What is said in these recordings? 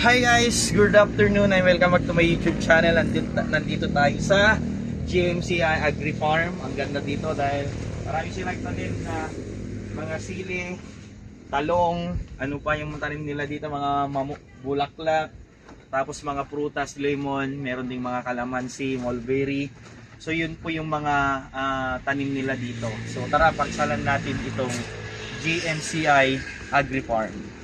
Hi guys, good afternoon and welcome back to my YouTube channel. Nandito tayo sa GMCI Agri Farm. Ang ganda dito dahil marami silang tanim na mga sili, talong, ano pa yung tanim nila dito, mga bulaklak, tapos mga prutas, lemon, meron ding mga kalamansi, mulberry. So yun po yung mga tanim nila dito. So tara, pagsalan natin itong GMCI Agri Farm.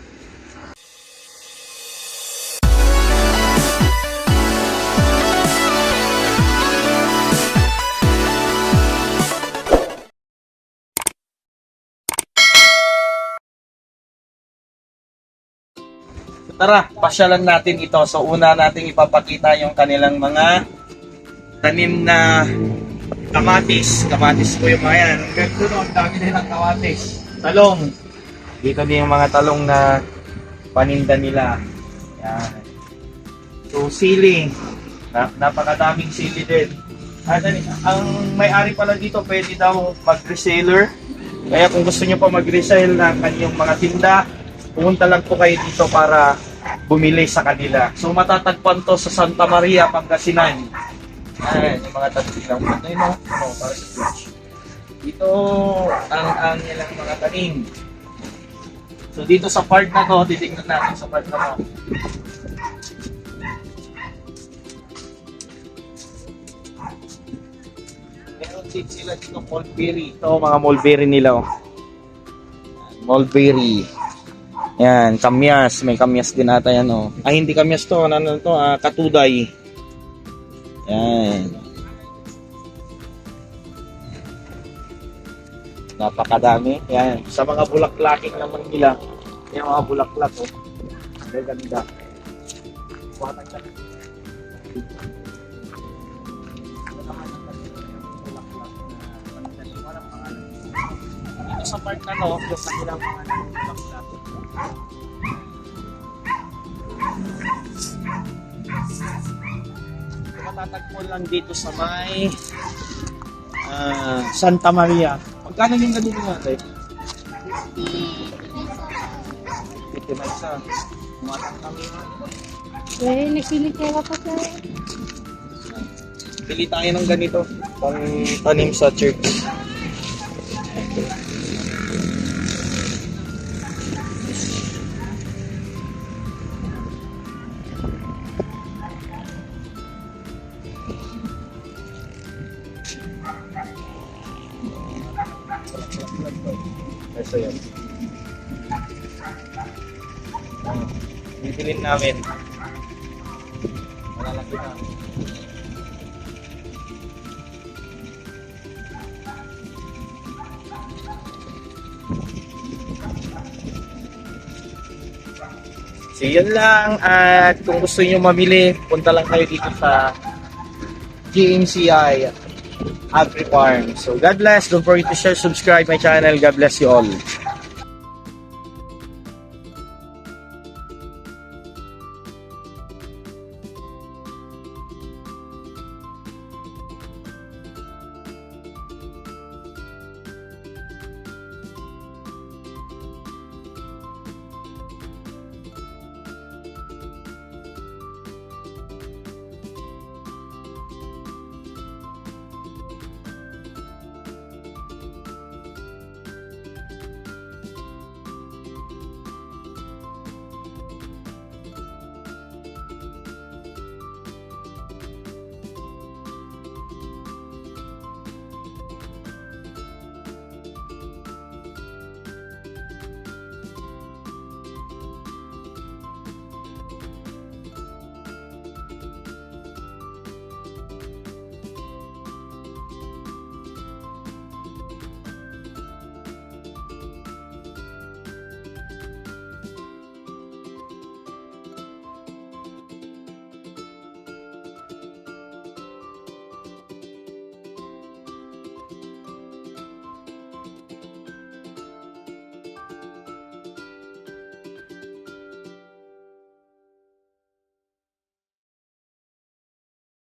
Tara, pasyalan natin ito. So una nating ipapakita yung kanilang mga tanim na kamatis. Kamatis po yung mga yan. Ganito no, ang dami din ng kamatis. Talong. Dito din yung mga talong na paninda nila. Yan. So sili. Napakadaming sili din. At ang may-ari pala dito pwede daw mag-reseller. Kaya kung gusto nyo pa mag-resell ng kanyang mga tinda, pumunta lang po kayo dito para bumili sa kanila. So matatagpuan to sa Santa Maria, Pangasinan. Ayan, yung mga tanim lang po. Ito yun, para sa church. Dito ang nilang mga tanim. So dito sa part na to, titignan natin sa part na to. Meron din sila dito mulberry. Ito mga mulberry nila. Mulberry. Yan, kamyas. May kamyas din ata yan, oh. Ay, hindi kamyas to. Ano to? Katuday. Yan. Napakadami. Yan. Sa mga bulaklaking naman nila. Yung mga bulaklak, oh. Ang ganda. Buhatang ka. Dito sa part na to, yung kanilang mga bulaklak. Matatagpuan lang dito sa may Santa Maria. Magkano yung ganito natin? 50 na isa. Umatang kami. Nagpili-pera pa tayo. Pili tayo ng ganito pang tanim sa church. Ito yan. Bibilin namin. Malalaki na. So yun lang, at kung gusto niyo mamili, punta lang kayo dito sa GMCI Agri Farm. So God bless, don't forget to share, subscribe my channel. God bless you all.